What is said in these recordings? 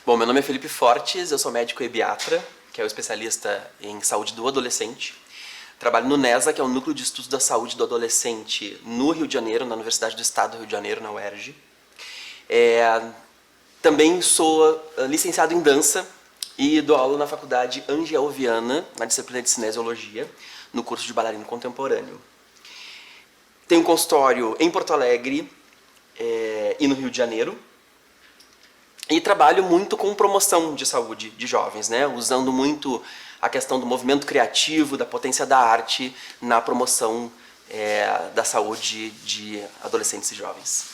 Bom, meu nome é Felipe Fortes, eu sou médico ebiatra, que é o especialista em saúde do adolescente. Trabalho no NESA, que é o Núcleo de Estudos da Saúde do Adolescente no Rio de Janeiro, na Universidade do Estado do Rio de Janeiro, na UERJ. Também sou licenciado em dança e dou aula na Faculdade Angel Viana, na disciplina de Cinesiologia, no curso de bailarino contemporâneo. Tenho um consultório em Porto Alegre e no Rio de Janeiro. E trabalho muito com promoção de saúde de jovens, né? Usando muito a questão do movimento criativo, da potência da arte na promoção da saúde de adolescentes e jovens.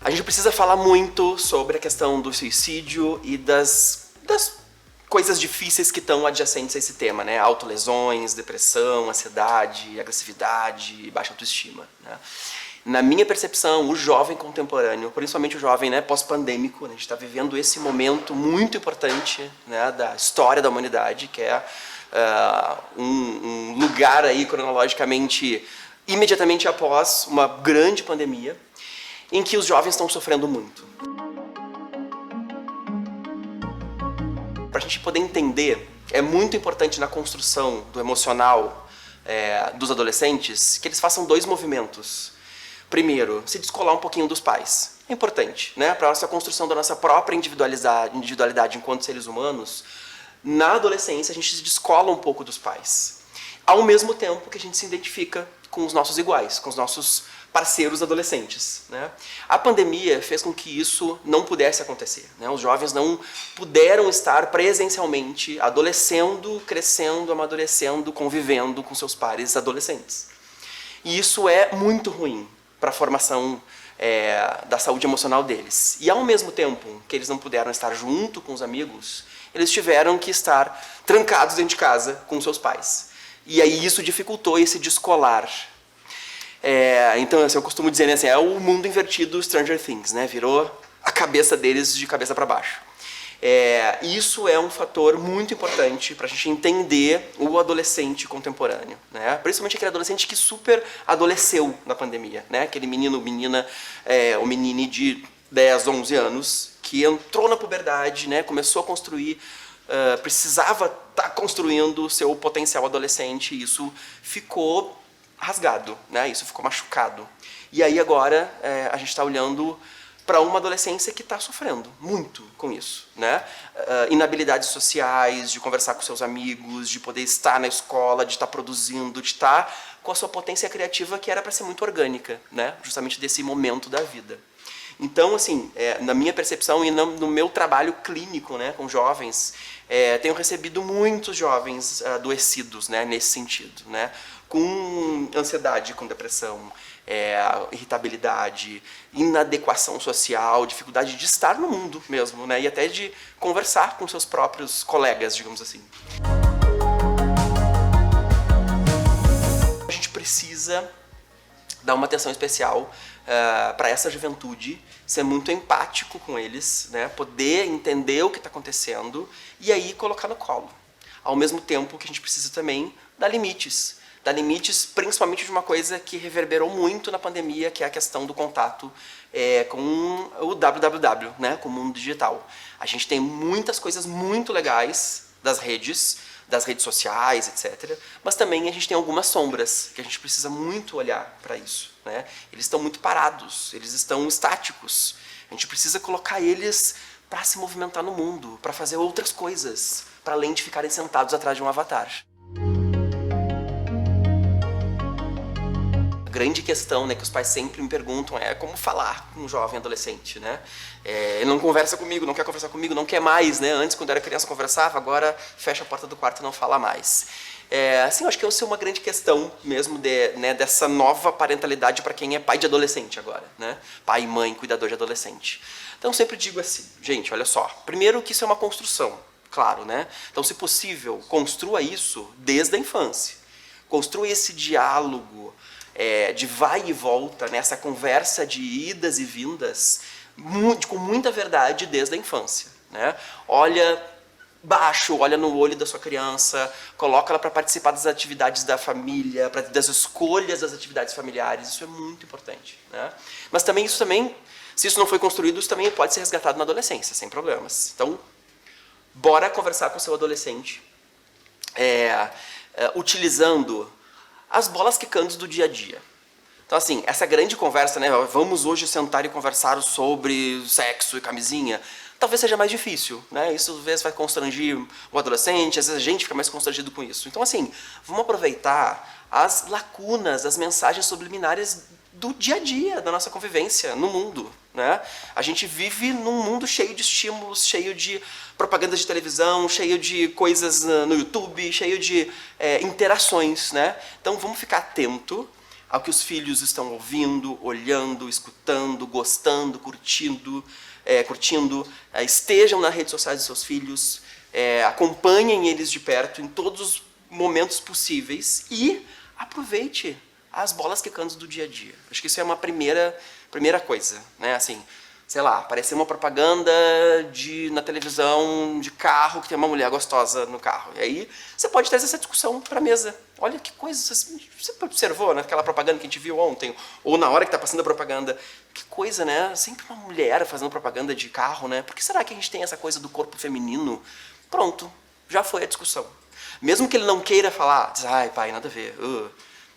A gente precisa falar muito sobre a questão do suicídio e das coisas difíceis que estão adjacentes a esse tema, né? Autolesões, depressão, ansiedade, agressividade, baixa autoestima, né? Na minha percepção, o jovem contemporâneo, principalmente o jovem, né, pós-pandêmico, né, a gente está vivendo esse momento muito importante, né, da história da humanidade, que é um lugar aí cronologicamente imediatamente após uma grande pandemia, em que os jovens estão sofrendo muito. Para a gente poder entender, é muito importante na construção do emocional dos adolescentes que eles façam dois movimentos. Primeiro, se descolar um pouquinho dos pais. É importante, né? Para a nossa construção da nossa própria individualidade enquanto seres humanos, na adolescência a gente se descola um pouco dos pais. Ao mesmo tempo que a gente se identifica com os nossos iguais, com os nossos parceiros adolescentes, né? A pandemia fez com que isso não pudesse acontecer, né? Os jovens não puderam estar presencialmente adolescendo, crescendo, amadurecendo, convivendo com seus pares adolescentes. E isso é muito ruim para a formação da saúde emocional deles. E ao mesmo tempo que eles não puderam estar junto com os amigos, eles tiveram que estar trancados dentro de casa com seus pais. E aí isso dificultou esse descolar. Então, assim, eu costumo dizer, né, assim, é o mundo invertido Stranger Things, né? Virou a cabeça deles de cabeça para baixo. Isso é um fator muito importante para a gente entender o adolescente contemporâneo, né? Principalmente aquele adolescente que super adolesceu na pandemia, né? Aquele menino, menina, o menino de 10, 11 anos que entrou na puberdade, né? Começou a construir, precisava estar construindo o seu potencial adolescente, e isso ficou rasgado, né? Isso ficou machucado. E aí agora a gente está olhando para uma adolescência que está sofrendo muito com isso, né? Inabilidades sociais, de conversar com seus amigos, de poder estar na escola, de estar produzindo, de estar com a sua potência criativa que era para ser muito orgânica, né? Justamente desse momento da vida. Então, assim, na minha percepção e no meu trabalho clínico, né, com jovens, tenho recebido muitos jovens adoecidos, né, nesse sentido, né, com ansiedade, com depressão, irritabilidade, inadequação social, dificuldade de estar no mundo mesmo, né, e até de conversar com seus próprios colegas, digamos assim. A gente precisa dar uma atenção especial para essa juventude, ser muito empático com eles, né? Poder entender o que está acontecendo e aí colocar no colo. Ao mesmo tempo que a gente precisa também dar limites principalmente de uma coisa que reverberou muito na pandemia, que é a questão do contato com o www, né? Com o mundo digital. A gente tem muitas coisas muito legais das redes sociais, etc. Mas também a gente tem algumas sombras, que a gente precisa muito olhar para isso, né? Eles estão muito parados, eles estão estáticos. A gente precisa colocar eles para se movimentar no mundo, para fazer outras coisas, para além de ficarem sentados atrás de um avatar. A grande questão, né, que os pais sempre me perguntam é como falar com um jovem adolescente, né? Ele não conversa comigo, não quer conversar comigo, não quer mais, né? Antes, quando era criança, conversava, agora fecha a porta do quarto e não fala mais. Assim, eu acho que essa é uma grande questão mesmo dessa nova parentalidade para quem é pai de adolescente agora, né? Pai e mãe, cuidador de adolescente. Então, eu sempre digo assim, gente, olha só, primeiro que isso é uma construção, claro, né? Então, se possível, construa isso desde a infância. Construa esse diálogo de vai e volta, nessa conversa de idas e vindas, com muita verdade desde a infância, né? Olha, baixo, olha no olho da sua criança, coloca ela para participar das atividades da família, das escolhas das atividades familiares. Isso é muito importante, né? Mas também isso também, se isso não foi construído, isso também pode ser resgatado na adolescência, sem problemas. Então, bora conversar com o seu adolescente, utilizando as bolas quicantes do dia a dia. Então, assim, essa grande conversa, né? Vamos hoje sentar e conversar sobre sexo e camisinha. Talvez seja mais difícil, né? Isso às vezes vai constranger o adolescente, às vezes a gente fica mais constrangido com isso. Então, assim, vamos aproveitar as lacunas, as mensagens subliminares do dia a dia, da nossa convivência no mundo, né? A gente vive num mundo cheio de estímulos, cheio de propagandas de televisão, cheio de coisas no YouTube, cheio de interações, né? Então, vamos ficar atento ao que os filhos estão ouvindo, olhando, escutando, gostando, curtindo, estejam nas redes sociais dos seus filhos, acompanhem eles de perto em todos os momentos possíveis e aproveite as bolas quicantes do dia a dia. Acho que isso é uma primeira coisa, né? Assim, sei lá, aparecer uma propaganda na televisão de carro que tem uma mulher gostosa no carro. E aí você pode trazer essa discussão para a mesa. Olha que coisa, você observou naquela propaganda que a gente viu ontem, ou na hora que está passando a propaganda. Que coisa, né? Sempre uma mulher fazendo propaganda de carro, né? Por que será que a gente tem essa coisa do corpo feminino? Pronto, já foi a discussão. Mesmo que ele não queira falar, diz, ai pai, nada a ver,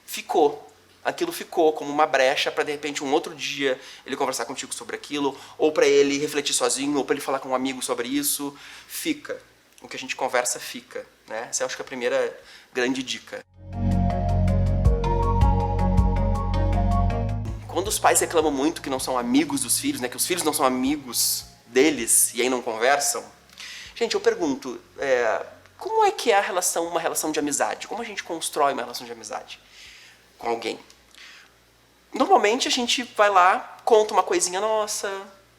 ficou. Aquilo ficou como uma brecha para, de repente, um outro dia ele conversar contigo sobre aquilo, ou para ele refletir sozinho, ou para ele falar com um amigo sobre isso. Fica. O que a gente conversa fica, né? Essa eu acho que é a primeira grande dica. Quando os pais reclamam muito que não são amigos dos filhos, né, que os filhos não são amigos deles e aí não conversam, gente, eu pergunto, como é que é uma relação de amizade? Como a gente constrói uma relação de amizade com alguém? Normalmente a gente vai lá, conta uma coisinha nossa,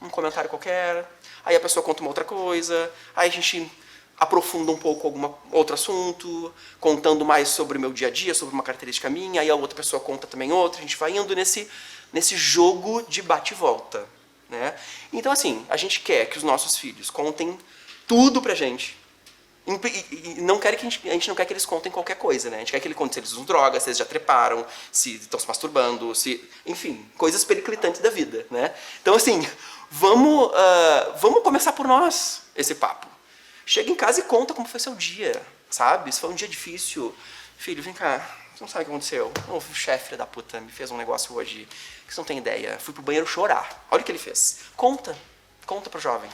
um comentário qualquer, aí a pessoa conta uma outra coisa, aí a gente aprofunda um pouco algum outro assunto, contando mais sobre o meu dia a dia, sobre uma característica minha, aí a outra pessoa conta também outra, a gente vai indo nesse jogo de bate e volta, né? Então, assim, a gente quer que os nossos filhos contem tudo pra gente. E não quer a gente não quer que eles contem qualquer coisa, né? A gente quer que eles contem se eles usam drogas, se eles já treparam, se estão se masturbando, enfim, coisas periclitantes da vida, né? Então, assim, vamos começar por nós esse papo. Chega em casa e conta como foi seu dia, sabe? Se foi um dia difícil, filho, vem cá, você não sabe o que aconteceu. O chefe, filho da puta, me fez um negócio hoje que você não tem ideia. Fui pro banheiro chorar. Olha o que ele fez. Conta pro jovem.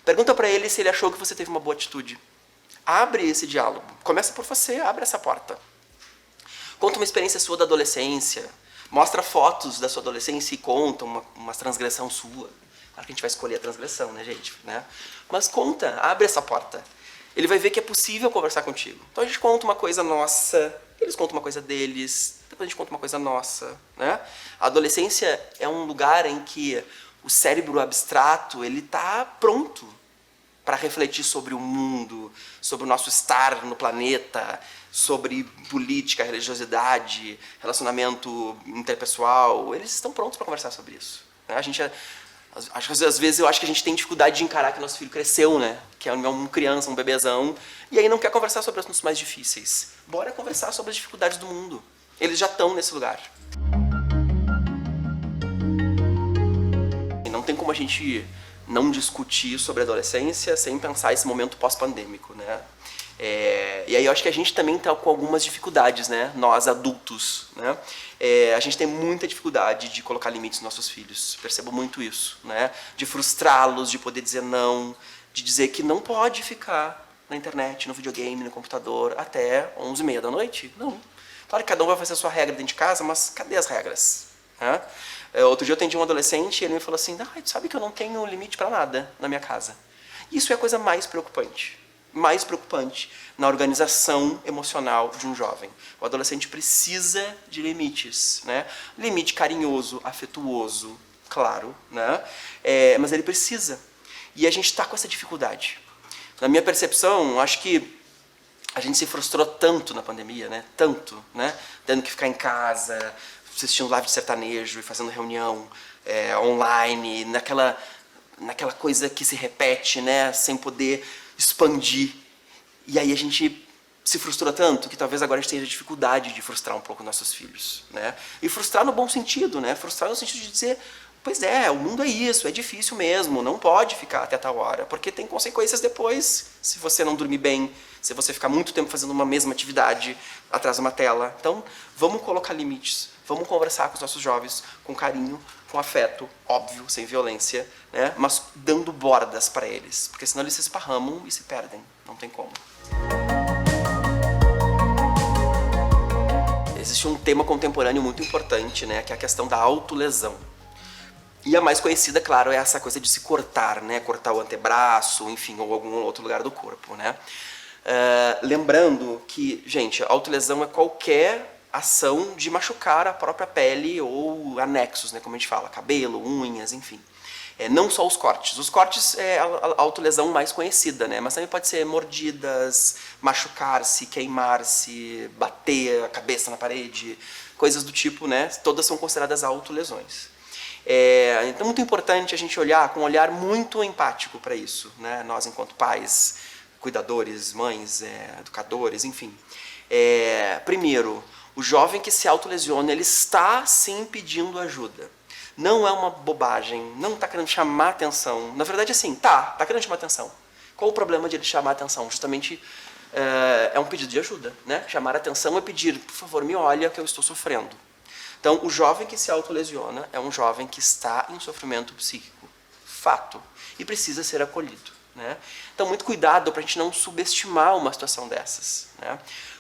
Pergunta pra ele se ele achou que você teve uma boa atitude. Abre esse diálogo. Começa por você, abre essa porta. Conta uma experiência sua da adolescência. Mostra fotos da sua adolescência e conta uma transgressão sua. Claro que a gente vai escolher a transgressão, né, gente? Né? Mas conta, abre essa porta. Ele vai ver que é possível conversar contigo. Então a gente conta uma coisa nossa, eles contam uma coisa deles, depois a gente conta uma coisa nossa, né? A adolescência é um lugar em que o cérebro abstrato, ele está pronto para refletir sobre o mundo, sobre o nosso estar no planeta, sobre política, religiosidade, relacionamento interpessoal. Eles estão prontos para conversar sobre isso. Né? Às vezes eu acho que a gente tem dificuldade de encarar que nosso filho cresceu, né? Que é uma criança, um bebezão, e aí não quer conversar sobre assuntos mais difíceis. Bora conversar sobre as dificuldades do mundo. Eles já estão nesse lugar. E não tem como a gente não discutir sobre a adolescência sem pensar esse momento pós-pandêmico, né? E aí eu acho que a gente também está com algumas dificuldades, né? Nós, adultos, né? A gente tem muita dificuldade de colocar limites nos nossos filhos. Percebo muito isso, né? De frustrá-los, de poder dizer não, de dizer que não pode ficar na internet, no videogame, no computador, até 11h30 da noite. Não. Claro que cada um vai fazer a sua regra dentro de casa, mas cadê as regras? Né? Outro dia eu atendi um adolescente e ele me falou assim, tu sabe que eu não tenho limite para nada na minha casa. Isso é a coisa mais preocupante na organização emocional de um jovem. O adolescente precisa de limites, né? Limite carinhoso, afetuoso, claro, né? Mas ele precisa. E a gente está com essa dificuldade. Na minha percepção, acho que a gente se frustrou tanto na pandemia, né? Tanto, né? Tendo que ficar em casa, assistindo live de sertanejo e fazendo reunião online, naquela coisa que se repete, né? Sem poder expandir E aí a gente se frustrou tanto que talvez agora a gente tenha dificuldade de frustrar um pouco nossos filhos, né? E frustrar no bom sentido, né? Frustrar no sentido de dizer, pois é, o mundo é isso, é difícil mesmo, não pode ficar até tal hora, porque tem consequências depois, se você não dormir bem, se você ficar muito tempo fazendo uma mesma atividade atrás de uma tela. Então, vamos colocar limites, vamos conversar com os nossos jovens com carinho, com afeto, óbvio, sem violência, né? Mas dando bordas para eles, porque senão eles se esparramam e se perdem, não tem como. Existe um tema contemporâneo muito importante, né, que é a questão da autolesão. E a mais conhecida, claro, é essa coisa de se cortar, né, cortar o antebraço, enfim, ou algum outro lugar do corpo, né. Lembrando que, gente, a autolesão é qualquer ação de machucar a própria pele ou anexos, né, como a gente fala, cabelo, unhas, enfim. Não só os cortes. Os cortes é a autolesão mais conhecida, né? Mas também pode ser mordidas, machucar-se, queimar-se, bater a cabeça na parede, coisas do tipo, né? Todas são consideradas autolesões. Então é muito importante a gente olhar com um olhar muito empático para isso, né? Nós, enquanto pais, cuidadores, mães, educadores, enfim. Primeiro, o jovem que se autolesiona, ele está sim pedindo ajuda. Não é uma bobagem, não está querendo chamar atenção. Na verdade, assim, tá querendo chamar atenção. Qual o problema de ele chamar atenção? Justamente é um pedido de ajuda, né? Chamar atenção é pedir, por favor, me olha que eu estou sofrendo. Então, o jovem que se autolesiona é um jovem que está em sofrimento psíquico. Fato. E precisa ser acolhido, né? Então, muito cuidado para a gente não subestimar uma situação dessas, né?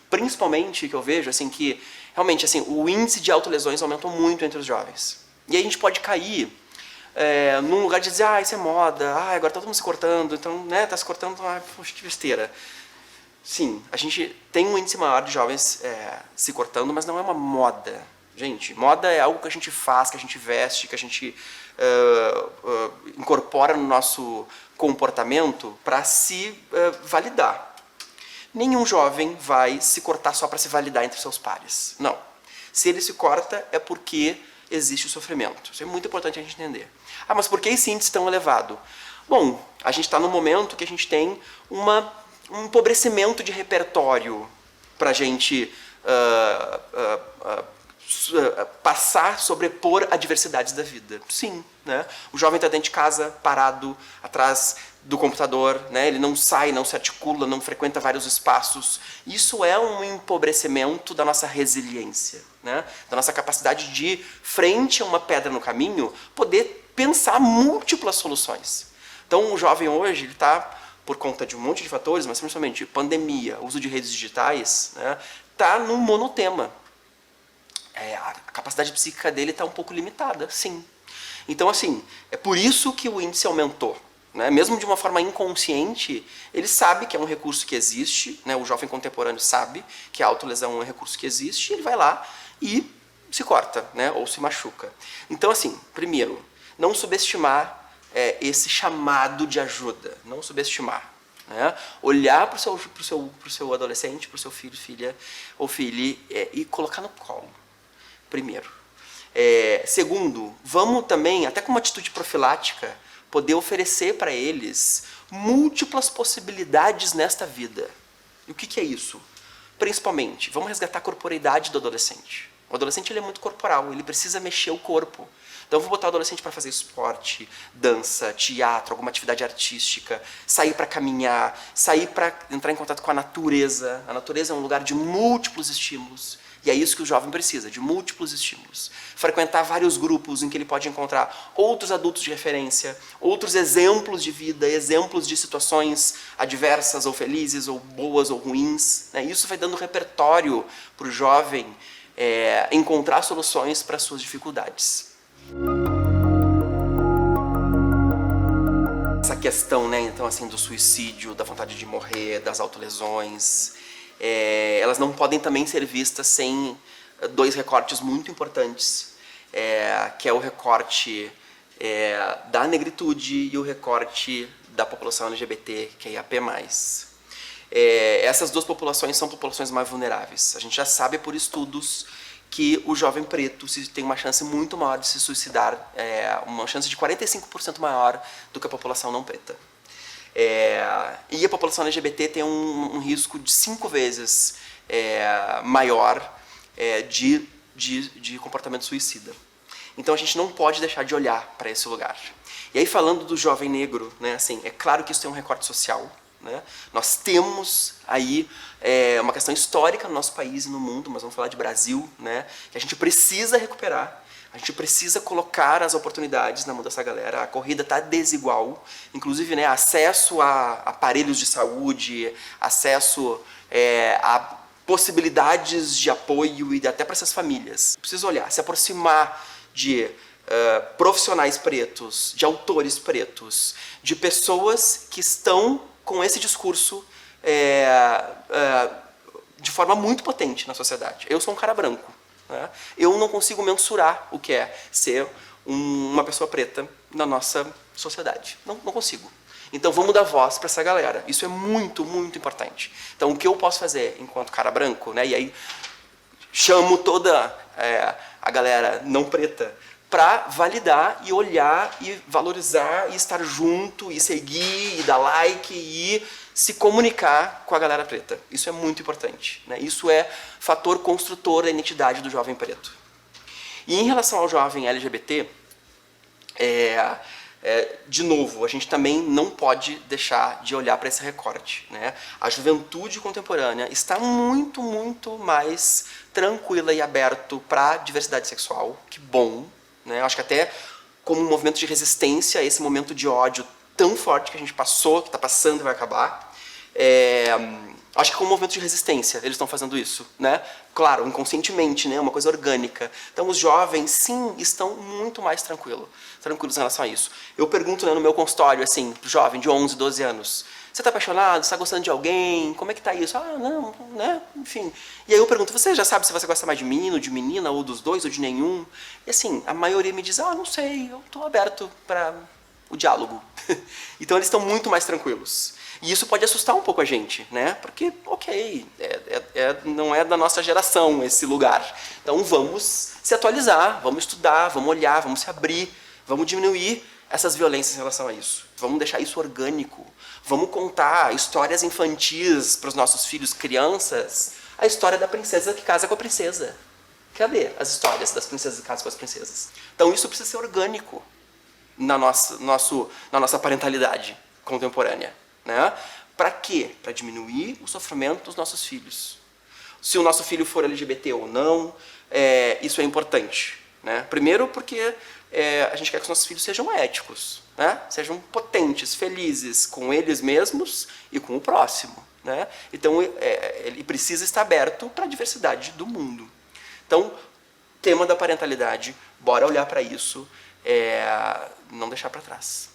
Principalmente, que eu vejo, assim, que realmente, assim, o índice de autolesões aumentou muito entre os jovens. E aí a gente pode cair num lugar de dizer, isso é moda, agora tá todo mundo se cortando, então, né, tá se cortando, poxa, que besteira. Sim, a gente tem um índice maior de jovens se cortando, mas não é uma moda. Gente, moda é algo que a gente faz, que a gente veste, que a gente incorpora no nosso comportamento para se validar. Nenhum jovem vai se cortar só para se validar entre seus pares. Não. Se ele se corta é porque existe o sofrimento. Isso é muito importante a gente entender. Mas por que esse índice tão elevado? Bom, a gente está num momento que a gente tem um empobrecimento de repertório para a gente passar, sobrepor adversidades da vida. Sim, né? O jovem está dentro de casa, parado, atrás do computador, né? Ele não sai, não se articula, não frequenta vários espaços. Isso é um empobrecimento da nossa resiliência, né? Da nossa capacidade de, frente a uma pedra no caminho, poder pensar múltiplas soluções. Então, o jovem hoje, ele está, por conta de um monte de fatores, mas principalmente pandemia, uso de redes digitais, né? Está num monotema. A capacidade psíquica dele está um pouco limitada, sim. Então, assim, é por isso que o índice aumentou. Né? Mesmo de uma forma inconsciente, ele sabe que é um recurso que existe, né? O jovem contemporâneo sabe que a autolesão é um recurso que existe, e ele vai lá e se corta, né? Ou se machuca. Então, assim, primeiro, não subestimar esse chamado de ajuda, não subestimar. Né? Olhar para o seu adolescente, para o seu filho, filha ou filha e colocar no colo, primeiro. Segundo, vamos também, até com uma atitude profilática, poder oferecer para eles múltiplas possibilidades nesta vida. E o que é isso? Principalmente, vamos resgatar a corporeidade do adolescente. O adolescente ele é muito corporal, ele precisa mexer o corpo. Então eu vou botar o adolescente para fazer esporte, dança, teatro, alguma atividade artística, sair para caminhar, sair para entrar em contato com a natureza. A natureza é um lugar de múltiplos estímulos. E é isso que o jovem precisa, de múltiplos estímulos. Frequentar vários grupos em que ele pode encontrar outros adultos de referência, outros exemplos de vida, exemplos de situações adversas ou felizes, ou boas ou ruins. Né? Isso vai dando repertório para o jovem encontrar soluções para as suas dificuldades. Essa questão, né, então, assim, do suicídio, da vontade de morrer, das autolesões, elas não podem também ser vistas sem dois recortes muito importantes, que é o recorte da negritude e o recorte da população LGBT, que é IAP+. Essas duas populações são populações mais vulneráveis. A gente já sabe por estudos que o jovem preto tem uma chance muito maior de se suicidar, uma chance de 45% maior do que a população não preta. E a população LGBT tem um risco de 5 vezes maior de comportamento suicida. Então a gente não pode deixar de olhar para esse lugar. E aí, falando do jovem negro, né, assim, é claro que isso tem um recorte social. Né? Nós temos aí uma questão histórica no nosso país e no mundo, mas vamos falar de Brasil, né, que a gente precisa recuperar. A gente precisa colocar as oportunidades na mão dessa galera. A corrida está desigual, inclusive, né, acesso a aparelhos de saúde, acesso a possibilidades de apoio e até para essas famílias. Precisa olhar, se aproximar de profissionais pretos, de autores pretos, de pessoas que estão com esse discurso de forma muito potente na sociedade. Eu sou um cara branco. Né? Eu não consigo mensurar o que é ser uma pessoa preta na nossa sociedade. Não consigo. Então vamos dar voz para essa galera. Isso é muito, muito importante. Então o que eu posso fazer enquanto cara branco, né? E aí chamo toda a galera não preta para validar e olhar e valorizar e estar junto e seguir e dar like e se comunicar com a galera preta. Isso é muito importante. Né? Isso é fator construtor da identidade do jovem preto. E em relação ao jovem LGBT, de novo, a gente também não pode deixar de olhar para esse recorte. Né? A juventude contemporânea está muito, muito mais tranquila e aberta para a diversidade sexual. Que bom. Né? Acho que até como um movimento de resistência a esse momento de ódio tão forte que a gente passou, que está passando e vai acabar. Acho que como um movimento de resistência eles estão fazendo isso. Né? Claro, inconscientemente, né? Uma coisa orgânica. Então os jovens, sim, estão muito mais tranquilos em relação a isso. Eu pergunto, né, no meu consultório, assim, pro jovem de 11, 12 anos, você está apaixonado? Você está gostando de alguém? Como é que tá isso? Ah, não, né? Enfim. E aí eu pergunto, você já sabe se você gosta mais de menino, de menina, ou dos dois, ou de nenhum? E assim, a maioria me diz, não sei, eu estou aberto para o diálogo. Então eles estão muito mais tranquilos. E isso pode assustar um pouco a gente, né? Porque, ok, não é da nossa geração esse lugar. Então vamos se atualizar, vamos estudar, vamos olhar, vamos se abrir, vamos diminuir essas violências em relação a isso. Vamos deixar isso orgânico. Vamos contar histórias infantis para os nossos filhos, crianças, a história da princesa que casa com a princesa. Cadê as histórias das princesas que casam com as princesas? Então isso precisa ser orgânico na nossa parentalidade contemporânea. Né? Para quê? Para diminuir o sofrimento dos nossos filhos. Se o nosso filho for LGBT ou não, isso é importante. Né? Primeiro porque a gente quer que os nossos filhos sejam éticos, né? Sejam potentes, felizes com eles mesmos e com o próximo. Né? Então ele precisa estar aberto para a diversidade do mundo. Então, tema da parentalidade, bora olhar para isso, não deixar para trás.